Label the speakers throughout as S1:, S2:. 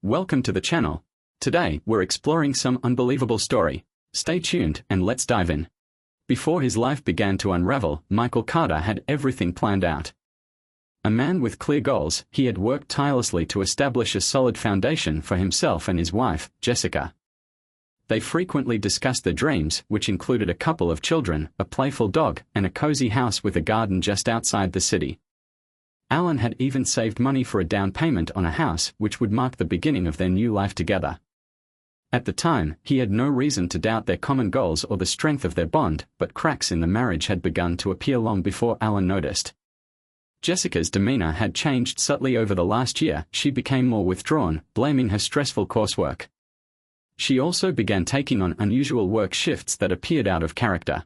S1: Welcome to the channel. Today, we're exploring some unbelievable story. Stay tuned and let's dive in. Before his life began to unravel, Michael Carter had everything planned out. A man with clear goals, he had worked tirelessly to establish a solid foundation for himself and his wife, Jessica. They frequently discussed their dreams, which included a couple of children, a playful dog, and a cozy house with a garden just outside the city. Alan had even saved money for a down payment on a house which would mark the beginning of their new life together. At the time, he had no reason to doubt their common goals or the strength of their bond, but cracks in the marriage had begun to appear long before Alan noticed. Jessica's demeanor had changed subtly over the last year. She became more withdrawn, blaming her stressful coursework. She also began taking on unusual work shifts that appeared out of character.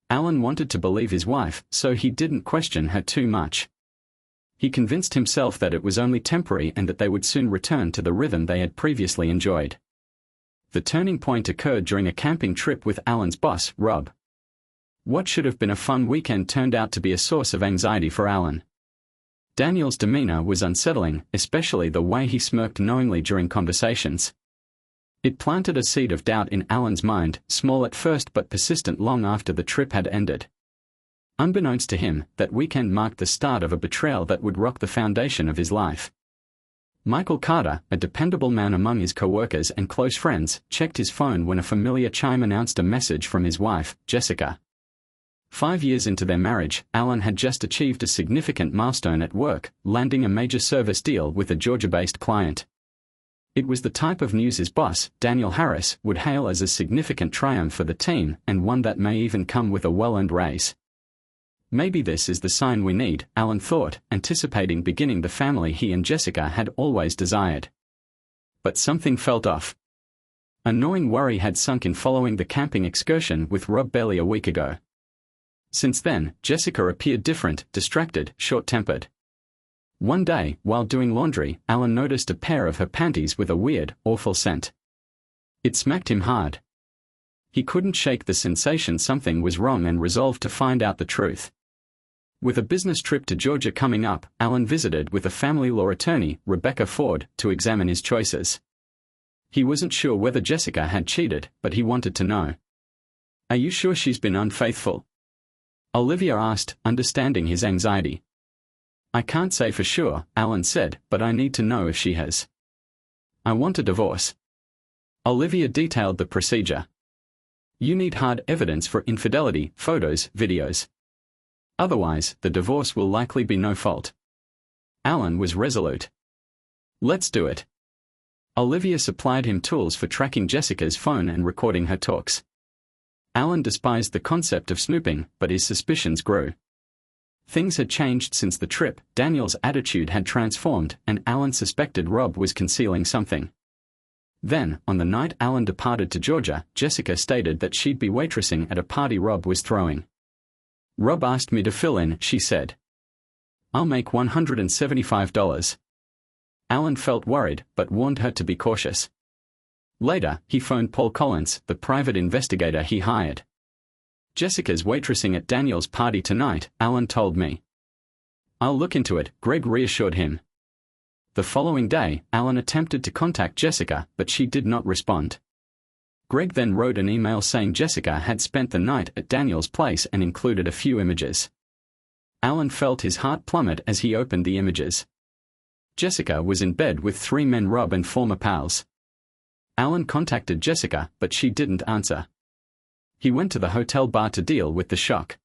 S1: Alan wanted to believe his wife, so he didn't question her too much. He convinced himself that it was only temporary and that they would soon return to the rhythm they had previously enjoyed. The turning point occurred during a camping trip with Alan's boss, Rob. What should have been a fun weekend turned out to be a source of anxiety for Alan. Daniel's demeanor was unsettling, especially the way he smirked knowingly during conversations. It planted a seed of doubt in Alan's mind, small at first but persistent long after the trip had ended. Unbeknownst to him, that weekend marked the start of a betrayal that would rock the foundation of his life. Michael Carter, a dependable man among his co-workers and close friends, checked his phone when a familiar chime announced a message from his wife, Jessica. 5 years into their marriage, Alan had just achieved a significant milestone at work, landing a major service deal with a Georgia-based client. It was the type of news his boss, Daniel Harris, would hail as a significant triumph for the team, and one that may even come with a well-earned raise. Maybe this is the sign we need, Alan thought, anticipating beginning the family he and Jessica had always desired. But something felt off. A gnawing worry had sunk in following the camping excursion with Rob barely a week ago. Since then, Jessica appeared different, distracted, short-tempered. One day, while doing laundry, Alan noticed a pair of her panties with a weird, awful scent. It smacked him hard. He couldn't shake the sensation something was wrong and resolved to find out the truth. With a business trip to Georgia coming up, Alan visited with a family law attorney, Rebecca Ford, to examine his choices. He wasn't sure whether Jessica had cheated, but he wanted to know. "Are you sure she's been unfaithful?" Olivia asked, understanding his anxiety. "I can't say for sure," Alan said, "but I need to know if she has." "I want a divorce." Olivia detailed the procedure. "You need hard evidence for infidelity, photos, videos. Otherwise, the divorce will likely be no fault." Alan was resolute. "Let's do it." Olivia supplied him tools for tracking Jessica's phone and recording her talks. Alan despised the concept of snooping, but his suspicions grew. Things had changed since the trip. Daniel's attitude had transformed, and Alan suspected Rob was concealing something. Then, on the night Alan departed to Georgia, Jessica stated that she'd be waitressing at a party Rob was throwing. "Rob asked me to fill in," she said. "I'll make $175. Alan felt worried, but warned her to be cautious. Later, he phoned Paul Collins, the private investigator he hired. "Jessica's waitressing at Daniel's party tonight," Alan told me. "I'll look into it," Greg reassured him. The following day, Alan attempted to contact Jessica, but she did not respond. Greg then wrote an email saying Jessica had spent the night at Daniel's place and included a few images. Alan felt his heart plummet as he opened the images. Jessica was in bed with 3 men, Rob and former pals. Alan contacted Jessica, but she didn't answer. He went to the hotel bar to deal with the shock.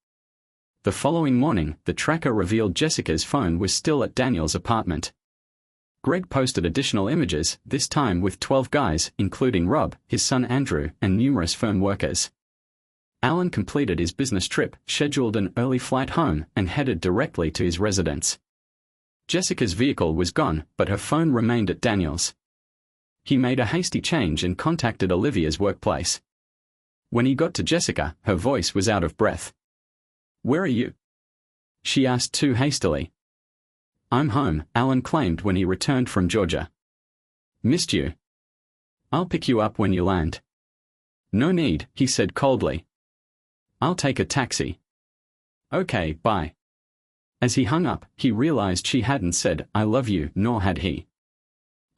S1: The following morning, the tracker revealed Jessica's phone was still at Daniel's apartment. Greg posted additional images, this time with 12 guys, including Rob, his son Andrew, and numerous firm workers. Alan completed his business trip, scheduled an early flight home, and headed directly to his residence. Jessica's vehicle was gone, but her phone remained at Daniel's. He made a hasty change and contacted Olivia's workplace. When he got to Jessica, her voice was out of breath. "Where are you?" she asked too hastily. "I'm home," Alan claimed when he returned from Georgia. "Missed you. I'll pick you up when you land." "No need," he said coldly. "I'll take a taxi." "Okay, bye." As he hung up, he realized she hadn't said, "I love you," nor had he.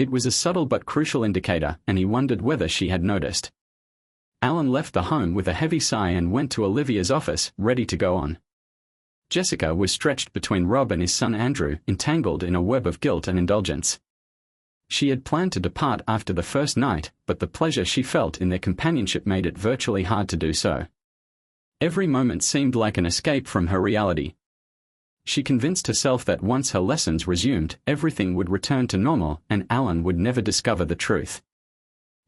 S1: It was a subtle but crucial indicator, and he wondered whether she had noticed. Alan left the home with a heavy sigh and went to Olivia's office, ready to go on. Jessica was stretched between Rob and his son Andrew, entangled in a web of guilt and indulgence. She had planned to depart after the first night, but the pleasure she felt in their companionship made it virtually hard to do so. Every moment seemed like an escape from her reality. She convinced herself that once her lessons resumed, everything would return to normal and Alan would never discover the truth.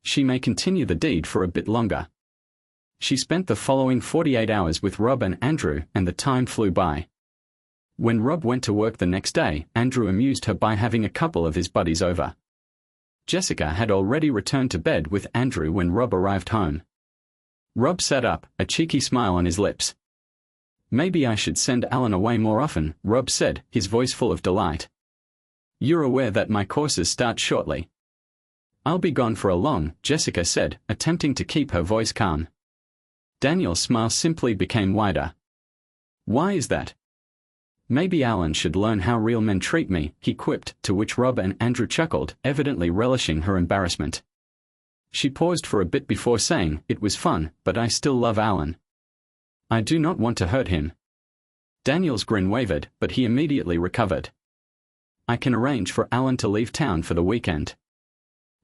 S1: She may continue the deed for a bit longer. She spent the following 48 hours with Rob and Andrew, and the time flew by. When Rob went to work the next day, Andrew amused her by having a couple of his buddies over. Jessica had already returned to bed with Andrew when Rob arrived home. Rob sat up, a cheeky smile on his lips. "Maybe I should send Alan away more often," Rob said, his voice full of delight. "You're aware that my courses start shortly." "I'll be gone for a long," Jessica said, attempting to keep her voice calm. Daniel's smile simply became wider. "Why is that?" "Maybe Alan should learn how real men treat me," he quipped, to which Rob and Andrew chuckled, evidently relishing her embarrassment. She paused for a bit before saying, "It was fun, but I still love Alan. I do not want to hurt him." Daniel's grin wavered, but he immediately recovered. "I can arrange for Alan to leave town for the weekend.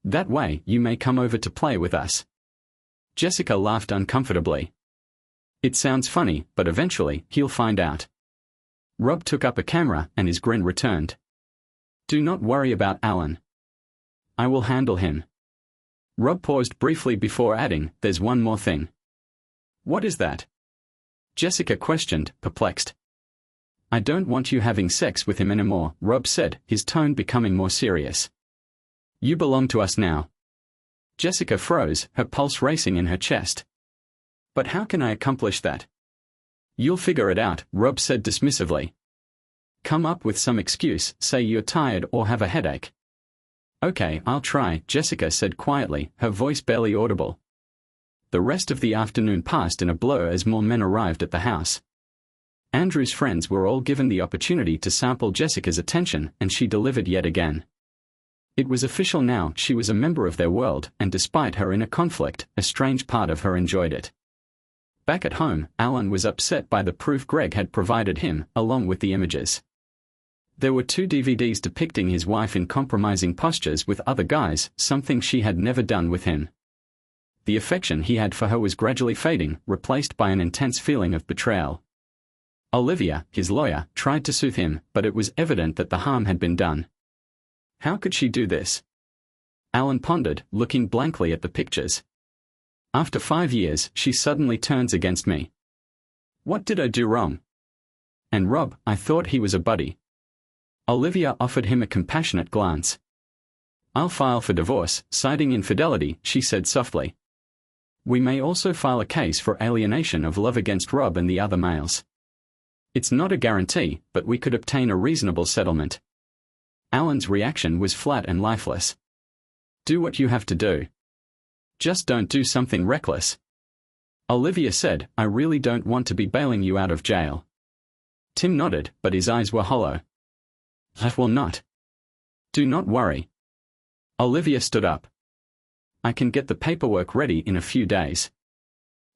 S1: That way, you may come over to play with us." Jessica laughed uncomfortably. "It sounds funny, but eventually, he'll find out." Rob took up a camera, and his grin returned. "Do not worry about Alan. I will handle him." Rob paused briefly before adding, "There's one more thing." "What is that?" Jessica questioned, perplexed. "I don't want you having sex with him anymore," Rob said, his tone becoming more serious. "You belong to us now." Jessica froze, her pulse racing in her chest. "But how can I accomplish that?" "You'll figure it out," Rob said dismissively. "Come up with some excuse, say you're tired or have a headache." "Okay, I'll try," Jessica said quietly, her voice barely audible. The rest of the afternoon passed in a blur as more men arrived at the house. Andrew's friends were all given the opportunity to sample Jessica's attention, and she delivered yet again. It was official now, she was a member of their world, and despite her inner conflict, a strange part of her enjoyed it. Back at home, Alan was upset by the proof Greg had provided him, along with the images. There were 2 DVDs depicting his wife in compromising postures with other guys, something she had never done with him. The affection he had for her was gradually fading, replaced by an intense feeling of betrayal. Olivia, his lawyer, tried to soothe him, but it was evident that the harm had been done. How could she do this? Alan pondered, looking blankly at the pictures. After 5 years, she suddenly turns against me. What did I do wrong? And Rob, I thought he was a buddy. Olivia offered him a compassionate glance. I'll file for divorce, citing infidelity, she said softly. We may also file a case for alienation of love against Rob and the other males. It's not a guarantee, but we could obtain a reasonable settlement. Alan's reaction was flat and lifeless. Do what you have to do. Just don't do something reckless. Olivia said, I really don't want to be bailing you out of jail. Tim nodded, but his eyes were hollow. I will not. Do not worry. Olivia stood up. I can get the paperwork ready in a few days.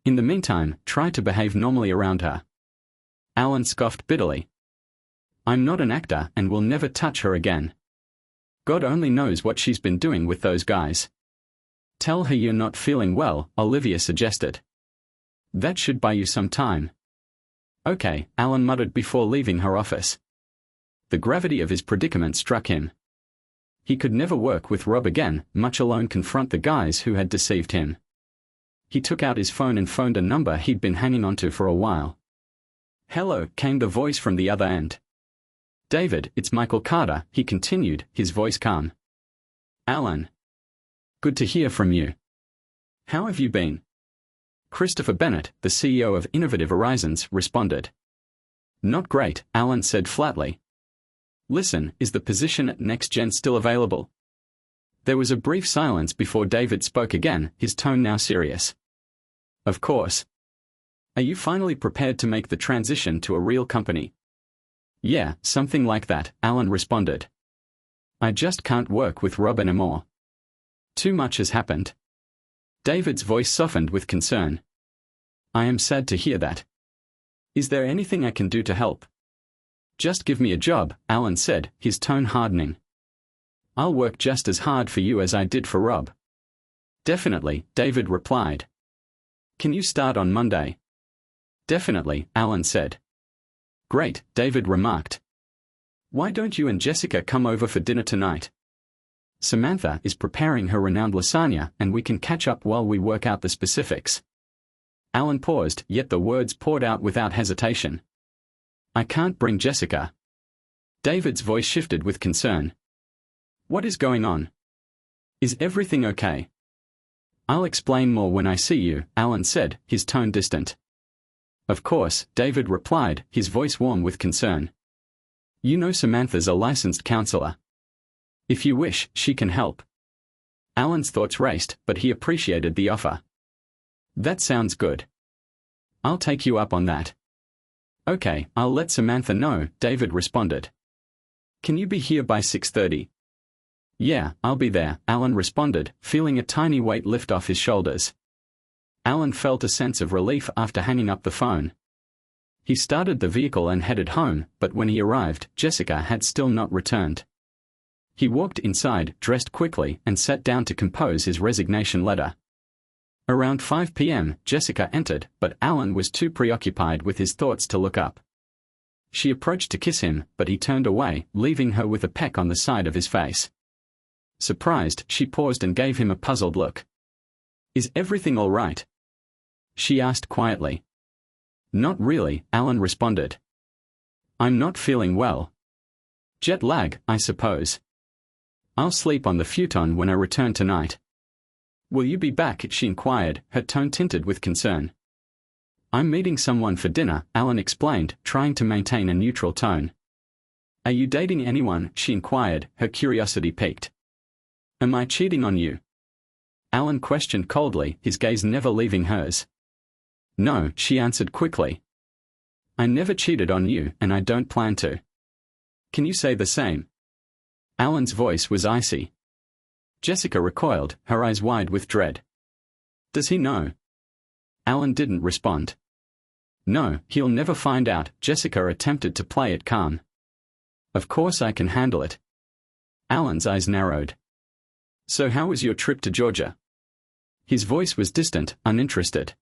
S1: In the meantime, try to behave normally around her. Alan scoffed bitterly. I'm not an actor and will never touch her again. God only knows what she's been doing with those guys. Tell her you're not feeling well, Olivia suggested. That should buy you some time. Okay, Alan muttered before leaving her office. The gravity of his predicament struck him. He could never work with Rob again, much alone confront the guys who had deceived him. He took out his phone and phoned a number he'd been hanging onto for a while. Hello, came the voice from the other end. David, it's Michael Carter, he continued, his voice calm. Alan. Good to hear from you. How have you been? Christopher Bennett, the CEO of Innovative Horizons, responded. Not great, Alan said flatly. Listen, is the position at NextGen still available? There was a brief silence before David spoke again, his tone now serious. Of course. Are you finally prepared to make the transition to a real company? Yeah, something like that, Alan responded. I just can't work with Rob anymore. Too much has happened. David's voice softened with concern. I am sad to hear that. Is there anything I can do to help? Just give me a job, Alan said, his tone hardening. I'll work just as hard for you as I did for Rob. Definitely, David replied. Can you start on Monday? Definitely, Alan said. Great, David remarked. Why don't you and Jessica come over for dinner tonight? Samantha is preparing her renowned lasagna and we can catch up while we work out the specifics. Alan paused, yet the words poured out without hesitation. I can't bring Jessica. David's voice shifted with concern. What is going on? Is everything okay? I'll explain more when I see you, Alan said, his tone distant. Of course, David replied, his voice warm with concern. You know Samantha's a licensed counselor. If you wish, she can help. Alan's thoughts raced, but he appreciated the offer. That sounds good. I'll take you up on that. Okay, I'll let Samantha know, David responded. Can you be here by 6:30? Yeah, I'll be there, Alan responded, feeling a tiny weight lift off his shoulders. Alan felt a sense of relief after hanging up the phone. He started the vehicle and headed home, but when he arrived, Jessica had still not returned. He walked inside, dressed quickly, and sat down to compose his resignation letter. Around 5 p.m., Jessica entered, but Alan was too preoccupied with his thoughts to look up. She approached to kiss him, but he turned away, leaving her with a peck on the side of his face. Surprised, she paused and gave him a puzzled look. Is everything all right? She asked quietly. Not really, Alan responded. I'm not feeling well. Jet lag, I suppose. I'll sleep on the futon when I return tonight. Will you be back? She inquired, her tone tinted with concern. I'm meeting someone for dinner, Alan explained, trying to maintain a neutral tone. Are you dating anyone? She inquired, her curiosity piqued. Am I cheating on you? Alan questioned coldly, his gaze never leaving hers. No, she answered quickly. I never cheated on you, and I don't plan to. Can you say the same? Alan's voice was icy. Jessica recoiled, her eyes wide with dread. Does he know? Alan didn't respond. No, he'll never find out, Jessica attempted to play it calm. Of course I can handle it. Alan's eyes narrowed. So how was your trip to Georgia? His voice was distant, uninterested.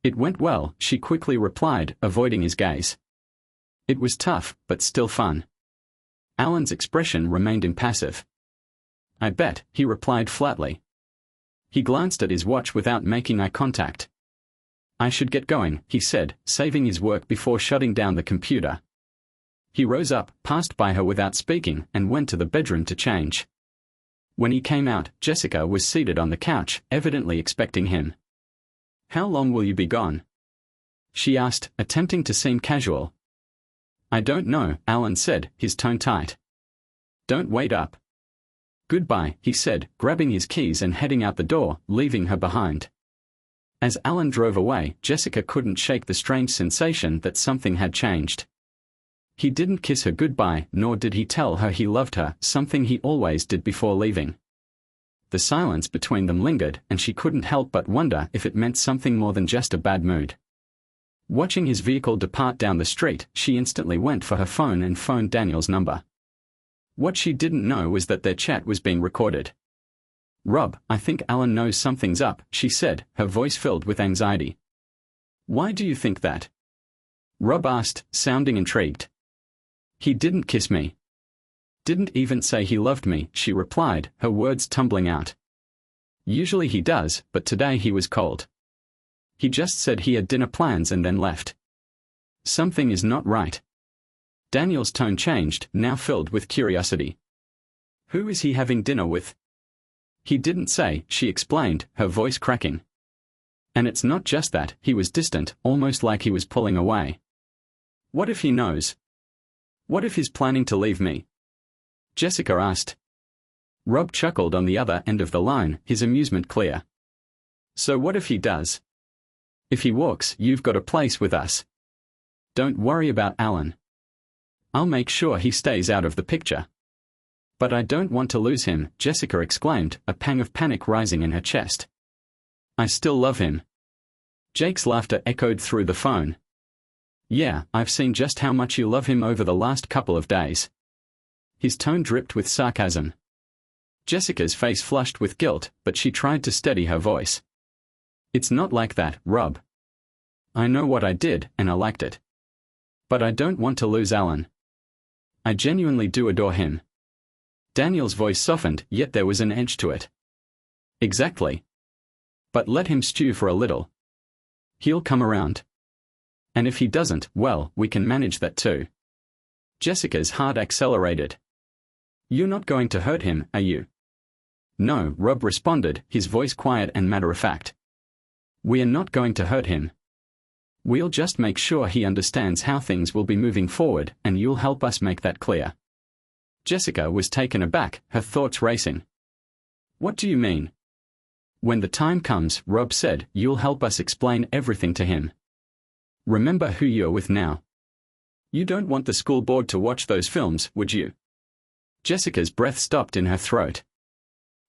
S1: It went well, she quickly replied, avoiding his gaze. It was tough, but still fun. Alan's expression remained impassive. I bet, he replied flatly. He glanced at his watch without making eye contact. I should get going, he said, saving his work before shutting down the computer. He rose up, passed by her without speaking, and went to the bedroom to change. When he came out, Jessica was seated on the couch, evidently expecting him. How long will you be gone? She asked, attempting to seem casual. I don't know, Alan said, his tone tight. Don't wait up. Goodbye, he said, grabbing his keys and heading out the door, leaving her behind. As Alan drove away, Jessica couldn't shake the strange sensation that something had changed. He didn't kiss her goodbye, nor did he tell her he loved her, something he always did before leaving. The silence between them lingered, and she couldn't help but wonder if it meant something more than just a bad mood. Watching his vehicle depart down the street, she instantly went for her phone and phoned Daniel's number. What she didn't know was that their chat was being recorded. Rob, I think Alan knows something's up, she said, her voice filled with anxiety. Why do you think that? Rob asked, sounding intrigued. He didn't kiss me. Didn't even say he loved me, she replied, her words tumbling out. Usually he does, but today he was cold. He just said he had dinner plans and then left. Something is not right. Daniel's tone changed, now filled with curiosity. Who is he having dinner with? He didn't say, she explained, her voice cracking. And it's not just that, he was distant, almost like he was pulling away. What if he knows? What if he's planning to leave me? Jessica asked. Rob chuckled on the other end of the line, his amusement clear. So what if he does? If he walks, you've got a place with us. Don't worry about Alan. I'll make sure he stays out of the picture. But I don't want to lose him, Jessica exclaimed, a pang of panic rising in her chest. I still love him. Jake's laughter echoed through the phone. Yeah, I've seen just how much you love him over the last couple of days. His tone dripped with sarcasm. Jessica's face flushed with guilt, but she tried to steady her voice. It's not like that, Rob. I know what I did, and I liked it. But I don't want to lose Alan. I genuinely do adore him. Daniel's voice softened, yet there was an edge to it. Exactly. But let him stew for a little. He'll come around. And if he doesn't, well, we can manage that too. Jessica's heart accelerated. You're not going to hurt him, are you? No, Rob responded, his voice quiet and matter-of-fact. We are not going to hurt him. We'll just make sure he understands how things will be moving forward, and you'll help us make that clear. Jessica was taken aback, her thoughts racing. What do you mean? When the time comes, Rob said, you'll help us explain everything to him. Remember who you're with now. You don't want the school board to watch those films, would you? Jessica's breath stopped in her throat.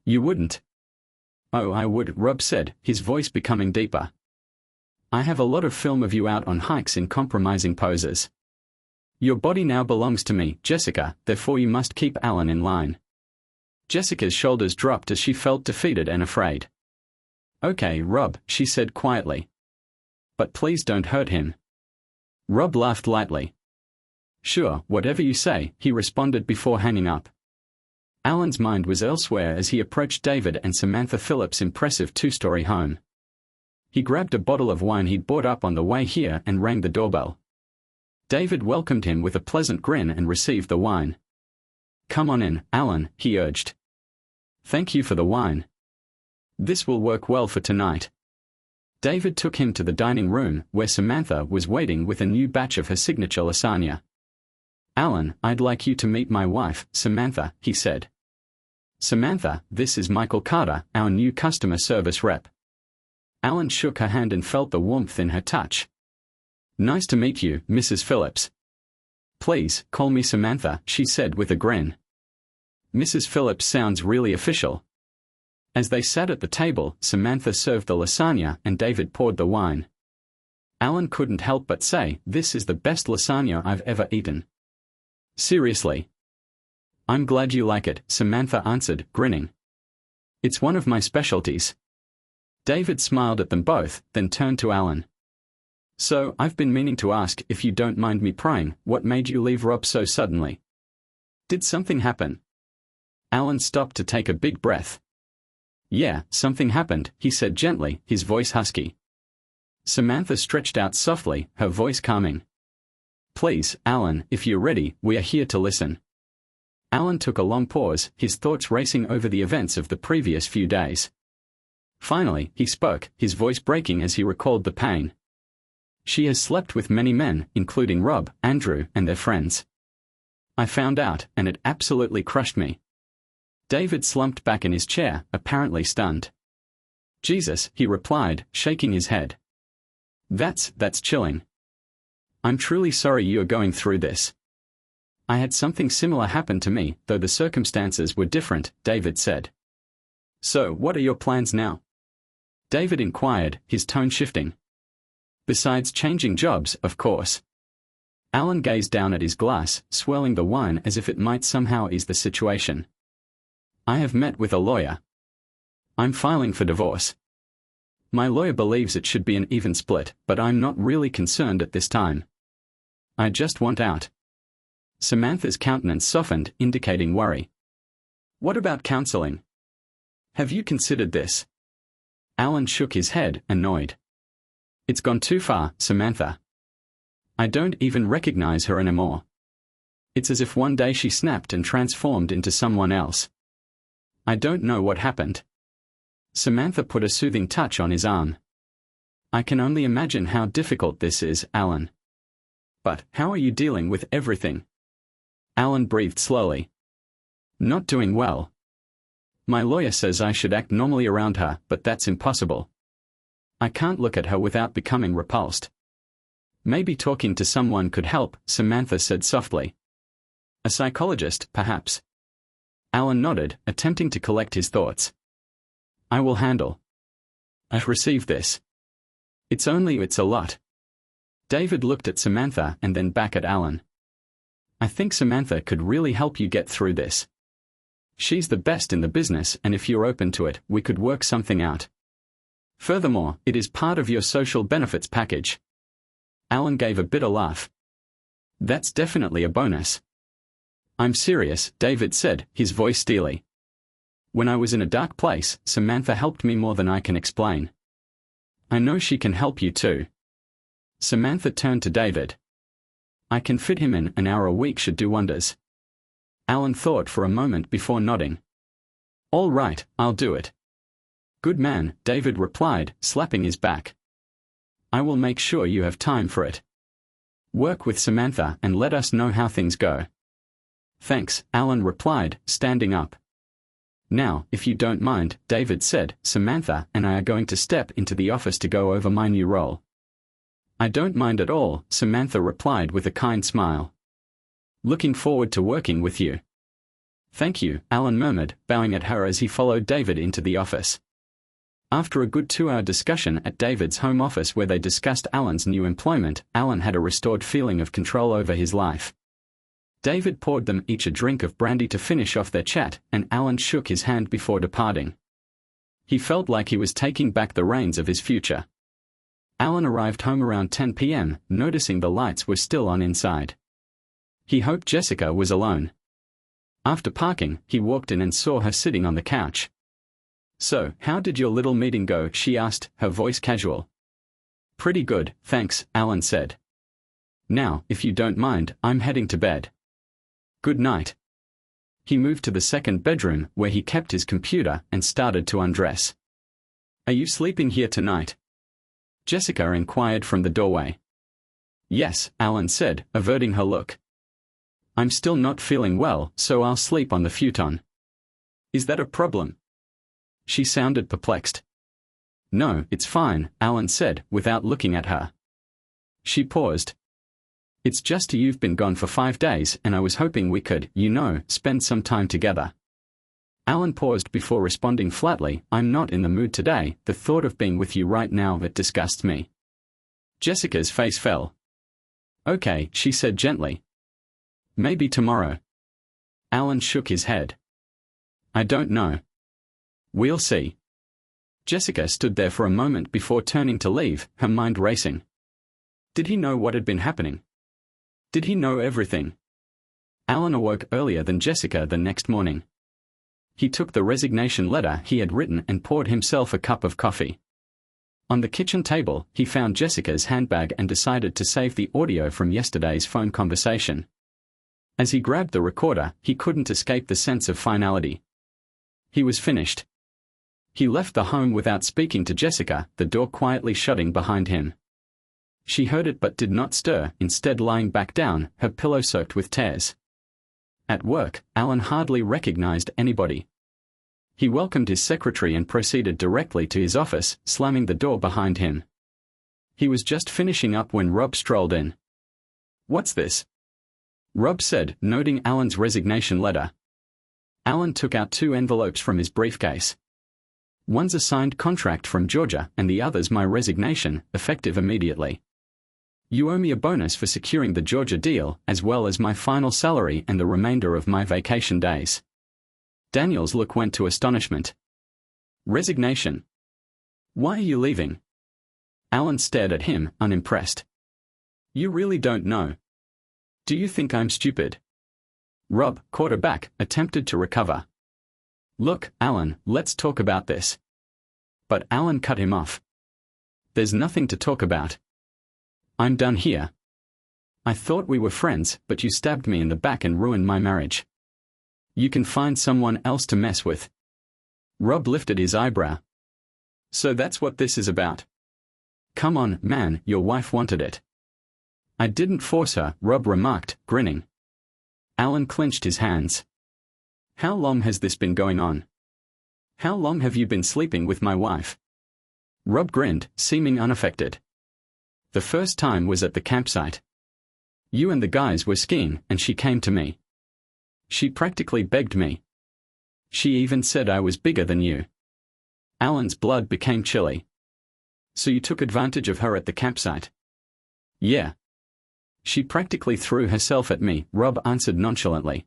S1: You wouldn't. Oh, I would, Rob said, his voice becoming deeper. I have a lot of film of you out on hikes in compromising poses. Your body now belongs to me, Jessica, therefore you must keep Alan in line. Jessica's shoulders dropped as she felt defeated and afraid. Okay, Rob, she said quietly. But please don't hurt him. Rob laughed lightly. Sure, whatever you say, he responded before hanging up. Alan's mind was elsewhere as he approached David and Samantha Phillips' impressive two-story home. He grabbed a bottle of wine he'd bought up on the way here and rang the doorbell. David welcomed him with a pleasant grin and received the wine. Come on in, Alan, he urged. Thank you for the wine. This will work well for tonight. David took him to the dining room, where Samantha was waiting with a new batch of her signature lasagna. Alan, I'd like you to meet my wife, Samantha, he said. Samantha, this is Michael Carter, our new customer service rep. Alan shook her hand and felt the warmth in her touch. Nice to meet you, Mrs. Phillips. Please, call me Samantha, she said with a grin. Mrs. Phillips sounds really official. As they sat at the table, Samantha served the lasagna and David poured the wine. Alan couldn't help but say, this is the best lasagna I've ever eaten. Seriously. I'm glad you like it, Samantha answered, grinning. It's one of my specialties. David smiled at them both, then turned to Alan. So, I've been meaning to ask, if you don't mind me prying, what made you leave Rob so suddenly? Did something happen? Alan stopped to take a big breath. Yeah, something happened, he said gently, his voice husky. Samantha stretched out softly, her voice calming. Please, Alan, if you're ready, we are here to listen. Alan took a long pause, his thoughts racing over the events of the previous few days. Finally, he spoke, his voice breaking as he recalled the pain. She has slept with many men, including Rob, Andrew, and their friends. I found out, and it absolutely crushed me. David slumped back in his chair, apparently stunned. Jesus, he replied, shaking his head. That's chilling. I'm truly sorry you are going through this. I had something similar happen to me, though the circumstances were different, David said. So, what are your plans now? David inquired, his tone shifting. Besides changing jobs, of course. Alan gazed down at his glass, swirling the wine as if it might somehow ease the situation. I have met with a lawyer. I'm filing for divorce. My lawyer believes it should be an even split, but I'm not really concerned at this time. I just want out. Samantha's countenance softened, indicating worry. What about counseling? Have you considered this? Alan shook his head, annoyed. It's gone too far, Samantha. I don't even recognize her anymore. It's as if one day she snapped and transformed into someone else. I don't know what happened. Samantha put a soothing touch on his arm. I can only imagine how difficult this is, Alan. But, how are you dealing with everything? Alan breathed slowly. Not doing well. My lawyer says I should act normally around her, but that's impossible. I can't look at her without becoming repulsed. Maybe talking to someone could help, Samantha said softly. A psychologist, perhaps. Alan nodded, attempting to collect his thoughts. I will handle. I've received this. It's a lot. David looked at Samantha and then back at Alan. I think Samantha could really help you get through this. She's the best in the business, and if you're open to it, we could work something out. Furthermore, it is part of your social benefits package. Alan gave a bitter laugh. That's definitely a bonus. I'm serious, David said, his voice steely. When I was in a dark place, Samantha helped me more than I can explain. I know she can help you too. Samantha turned to David. I can fit him in. An hour a week should do wonders. Alan thought for a moment before nodding. All right, I'll do it. Good man, David replied, slapping his back. I will make sure you have time for it. Work with Samantha and let us know how things go. Thanks, Alan replied, standing up. Now, if you don't mind, David said, Samantha and I are going to step into the office to go over my new role. I don't mind at all, Samantha replied with a kind smile. Looking forward to working with you. Thank you, Alan murmured, bowing at her as he followed David into the office. After a good 2-hour discussion at David's home office where they discussed Alan's new employment, Alan had a restored feeling of control over his life. David poured them each a drink of brandy to finish off their chat, and Alan shook his hand before departing. He felt like he was taking back the reins of his future. Alan arrived home around 10 p.m., noticing the lights were still on inside. He hoped Jessica was alone. After parking, he walked in and saw her sitting on the couch. So, how did your little meeting go? She asked, her voice casual. Pretty good, thanks, Alan said. Now, if you don't mind, I'm heading to bed. Good night. He moved to the second bedroom, where he kept his computer, and started to undress. Are you sleeping here tonight? Jessica inquired from the doorway. Yes, Alan said, averting her look. I'm still not feeling well, so I'll sleep on the futon. Is that a problem? She sounded perplexed. No, it's fine, Alan said, without looking at her. She paused. It's just you've been gone for 5 days, and I was hoping we could, spend some time together. Alan paused before responding flatly, I'm not in the mood today, the thought of being with you right now that disgusts me. Jessica's face fell. Okay, she said gently. Maybe tomorrow. Alan shook his head. I don't know. We'll see. Jessica stood there for a moment before turning to leave, her mind racing. Did he know what had been happening? Did he know everything? Alan awoke earlier than Jessica the next morning. He took the resignation letter he had written and poured himself a cup of coffee. On the kitchen table, he found Jessica's handbag and decided to save the audio from yesterday's phone conversation. As he grabbed the recorder, he couldn't escape the sense of finality. He was finished. He left the home without speaking to Jessica, the door quietly shutting behind him. She heard it but did not stir, instead lying back down, her pillow soaked with tears. At work, Alan hardly recognized anybody. He welcomed his secretary and proceeded directly to his office, slamming the door behind him. He was just finishing up when Rob strolled in. What's this? Rob said, noting Alan's resignation letter. Alan took out 2 envelopes from his briefcase. One's a signed contract from Georgia, and the other's my resignation, effective immediately. You owe me a bonus for securing the Georgia deal, as well as my final salary and the remainder of my vacation days. Daniel's look went to astonishment. Resignation? Why are you leaving? Alan stared at him, unimpressed. You really don't know. Do you think I'm stupid? Rob, caught aback, attempted to recover. Look, Alan, let's talk about this. But Alan cut him off. There's nothing to talk about. I'm done here. I thought we were friends, but you stabbed me in the back and ruined my marriage. You can find someone else to mess with. Rob lifted his eyebrow. So that's what this is about. Come on, man, your wife wanted it. I didn't force her, Rob remarked, grinning. Alan clenched his hands. How long has this been going on? How long have you been sleeping with my wife? Rob grinned, seeming unaffected. The first time was at the campsite. You and the guys were skiing, and she came to me. She practically begged me. She even said I was bigger than you. Alan's blood became chilly. So you took advantage of her at the campsite? Yeah. She practically threw herself at me, Rob answered nonchalantly.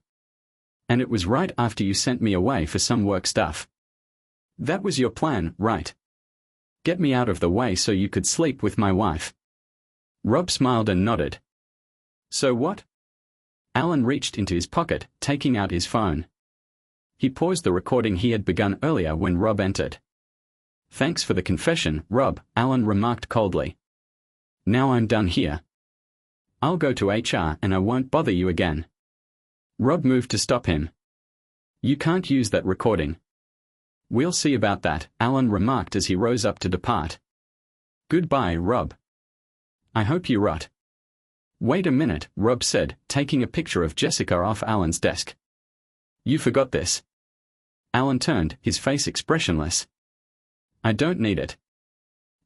S1: And it was right after you sent me away for some work stuff. That was your plan, right? Get me out of the way so you could sleep with my wife. Rob smiled and nodded. So what? Alan reached into his pocket, taking out his phone. He paused the recording he had begun earlier when Rob entered. Thanks for the confession, Rob, Alan remarked coldly. Now I'm done here. I'll go to HR and I won't bother you again. Rob moved to stop him. You can't use that recording. We'll see about that, Alan remarked as he rose up to depart. Goodbye, Rob. I hope you rot. Wait a minute, Rob said, taking a picture of Jessica off Alan's desk. You forgot this. Alan turned, his face expressionless. I don't need it.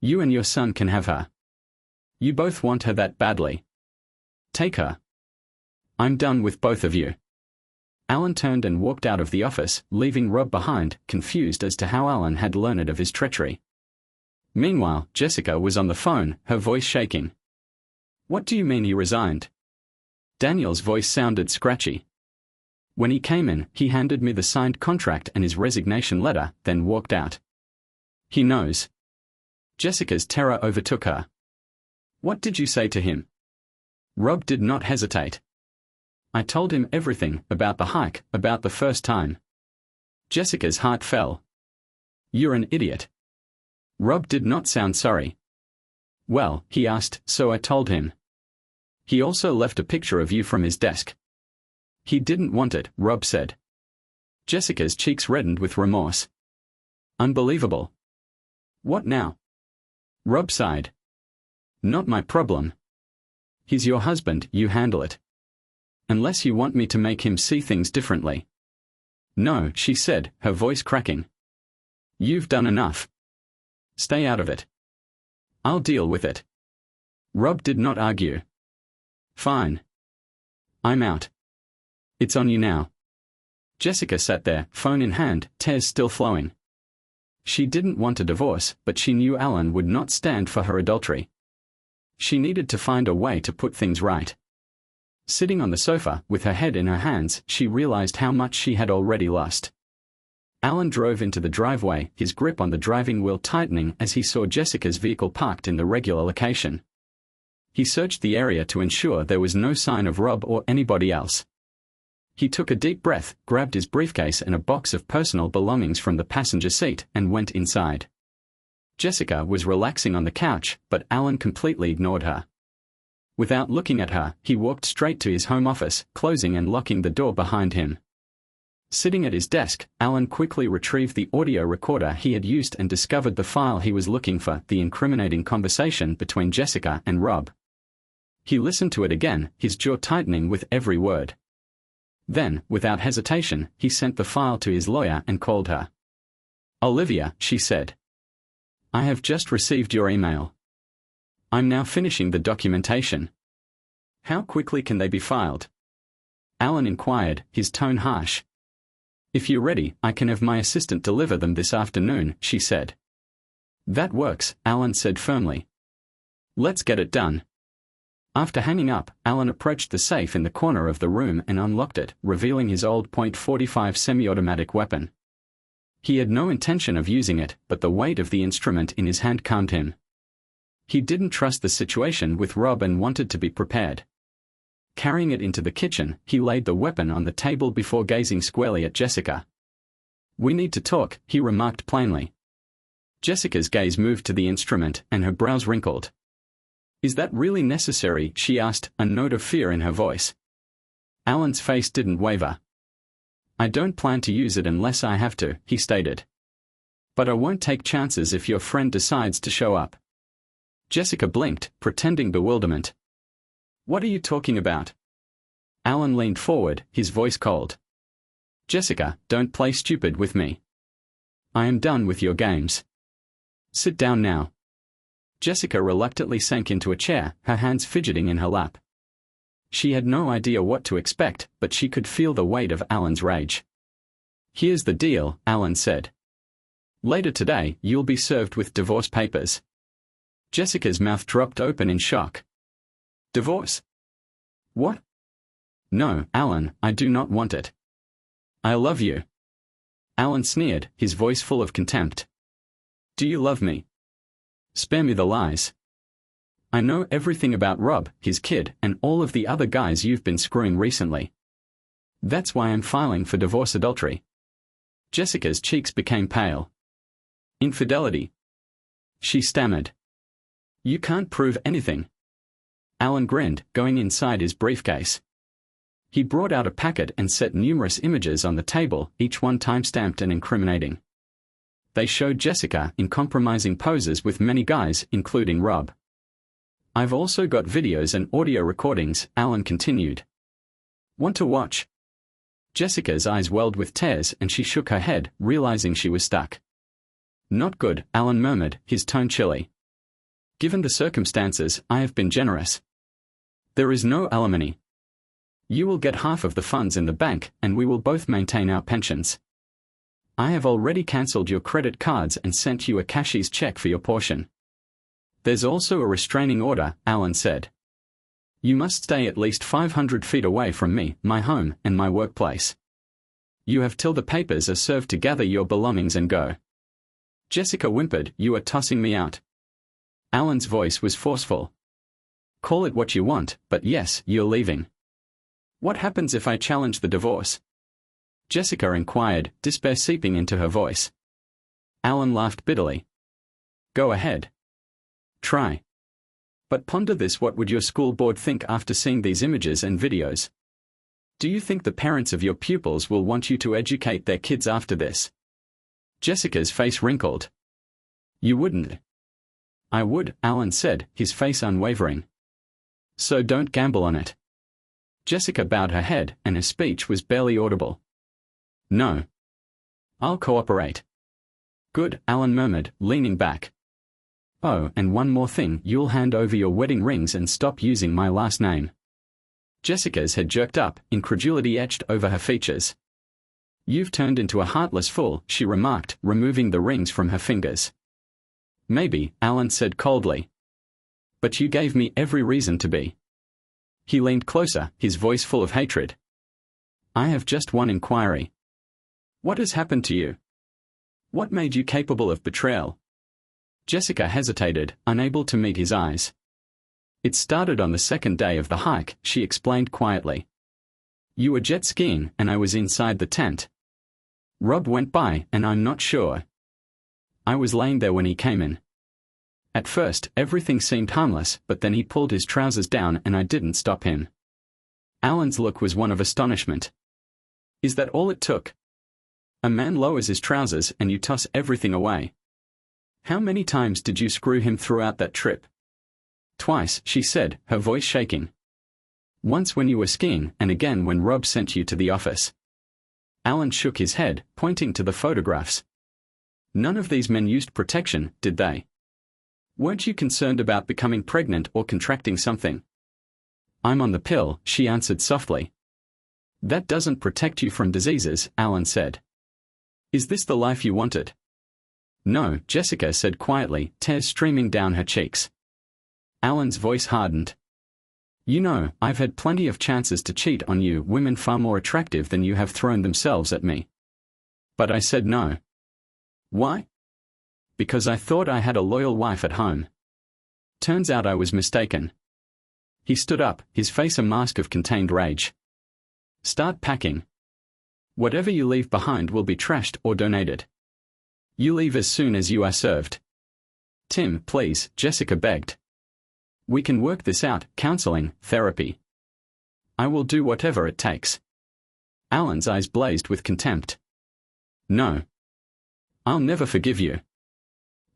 S1: You and your son can have her. You both want her that badly. Take her. I'm done with both of you. Alan turned and walked out of the office, leaving Rob behind, confused as to how Alan had learned of his treachery. Meanwhile, Jessica was on the phone, her voice shaking. What do you mean he resigned? Daniel's voice sounded scratchy. When he came in, he handed me the signed contract and his resignation letter, then walked out. He knows. Jessica's terror overtook her. What did you say to him? Rob did not hesitate. I told him everything, about the hike, about the first time. Jessica's heart fell. You're an idiot. Rob did not sound sorry. Well, he asked, so I told him. He also left a picture of you from his desk. He didn't want it, Rob said. Jessica's cheeks reddened with remorse. Unbelievable. What now? Rob sighed. Not my problem. He's your husband, you handle it. Unless you want me to make him see things differently. No, she said, her voice cracking. You've done enough. Stay out of it. I'll deal with it. Rob did not argue. Fine. I'm out. It's on you now. Jessica sat there, phone in hand, tears still flowing. She didn't want a divorce, but she knew Alan would not stand for her adultery. She needed to find a way to put things right. Sitting on the sofa, with her head in her hands, she realized how much she had already lost. Alan drove into the driveway, his grip on the driving wheel tightening as he saw Jessica's vehicle parked in the regular location. He searched the area to ensure there was no sign of Rob or anybody else. He took a deep breath, grabbed his briefcase and a box of personal belongings from the passenger seat, and went inside. Jessica was relaxing on the couch, but Alan completely ignored her. Without looking at her, he walked straight to his home office, closing and locking the door behind him. Sitting at his desk, Alan quickly retrieved the audio recorder he had used and discovered the file he was looking for, the incriminating conversation between Jessica and Rob. He listened to it again, his jaw tightening with every word. Then, without hesitation, he sent the file to his lawyer and called her. Olivia, she said. I have just received your email. I'm now finishing the documentation. How quickly can they be filed? Alan inquired, his tone harsh. If you're ready, I can have my assistant deliver them this afternoon, she said. That works, Alan said firmly. Let's get it done. After hanging up, Alan approached the safe in the corner of the room and unlocked it, revealing his old .45 semi-automatic weapon. He had no intention of using it, but the weight of the instrument in his hand calmed him. He didn't trust the situation with Rob and wanted to be prepared. Carrying it into the kitchen, he laid the weapon on the table before gazing squarely at Jessica. We need to talk, he remarked plainly. Jessica's gaze moved to the instrument, and her brows wrinkled. Is that really necessary? She asked, a note of fear in her voice. Alan's face didn't waver. I don't plan to use it unless I have to, he stated. But I won't take chances if your friend decides to show up. Jessica blinked, pretending bewilderment. What are you talking about? Alan leaned forward, his voice cold. Jessica, don't play stupid with me. I am done with your games. Sit down now. Jessica reluctantly sank into a chair, her hands fidgeting in her lap. She had no idea what to expect, but she could feel the weight of Alan's rage. Here's the deal, Alan said. Later today, you'll be served with divorce papers. Jessica's mouth dropped open in shock. Divorce? What? No, Alan, I do not want it. I love you. Alan sneered, his voice full of contempt. Do you love me? Spare me the lies. I know everything about Rob, his kid, and all of the other guys you've been screwing recently. That's why I'm filing for divorce adultery. Jessica's cheeks became pale. Infidelity. She stammered. You can't prove anything. Alan grinned, going inside his briefcase. He brought out a packet and set numerous images on the table, each one time-stamped and incriminating. They showed Jessica in compromising poses with many guys, including Rob. I've also got videos and audio recordings, Alan continued. Want to watch? Jessica's eyes welled with tears and she shook her head, realizing she was stuck. Not good, Alan murmured, his tone chilly. Given the circumstances, I have been generous. There is no alimony. You will get half of the funds in the bank, and we will both maintain our pensions. I have already cancelled your credit cards and sent you a cashier's check for your portion. There's also a restraining order, Alan said. You must stay at least 500 feet away from me, my home, and my workplace. You have till the papers are served to gather your belongings and go. Jessica whimpered, You are tossing me out. Alan's voice was forceful. Call it what you want, but yes, you're leaving. What happens if I challenge the divorce? Jessica inquired, despair seeping into her voice. Alan laughed bitterly. Go ahead. Try. But ponder this: what would your school board think after seeing these images and videos? Do you think the parents of your pupils will want you to educate their kids after this? Jessica's face wrinkled. You wouldn't. I would, Alan said, his face unwavering. So don't gamble on it. Jessica bowed her head, and her speech was barely audible. No. I'll cooperate. Good, Alan murmured, leaning back. Oh, and one more thing, you'll hand over your wedding rings and stop using my last name. Jessica's head jerked up, incredulity etched over her features. You've turned into a heartless fool, she remarked, removing the rings from her fingers. Maybe, Alan said coldly. But you gave me every reason to be. He leaned closer, his voice full of hatred. I have just one inquiry. What has happened to you? What made you capable of betrayal? Jessica hesitated, unable to meet his eyes. It started on the second day of the hike, she explained quietly. You were jet skiing, and I was inside the tent. Rob went by, and I'm not sure. I was laying there when he came in. At first, everything seemed harmless, but then he pulled his trousers down and I didn't stop him. Alan's look was one of astonishment. Is that all it took? A man lowers his trousers and you toss everything away. How many times did you screw him throughout that trip? Twice, she said, her voice shaking. Once when you were skiing, and again when Rob sent you to the office. Alan shook his head, pointing to the photographs. None of these men used protection, did they? Weren't you concerned about becoming pregnant or contracting something? I'm on the pill, she answered softly. That doesn't protect you from diseases, Alan said. Is this the life you wanted? No, Jessica said quietly, tears streaming down her cheeks. Alan's voice hardened. You know, I've had plenty of chances to cheat on you, women far more attractive than you have thrown themselves at me. But I said no. Why? Because I thought I had a loyal wife at home. Turns out I was mistaken. He stood up, his face a mask of contained rage. Start packing. Whatever you leave behind will be trashed or donated. You leave as soon as you are served. Tim, please, Jessica begged. We can work this out, counseling, therapy. I will do whatever it takes. Alan's eyes blazed with contempt. No. I'll never forgive you.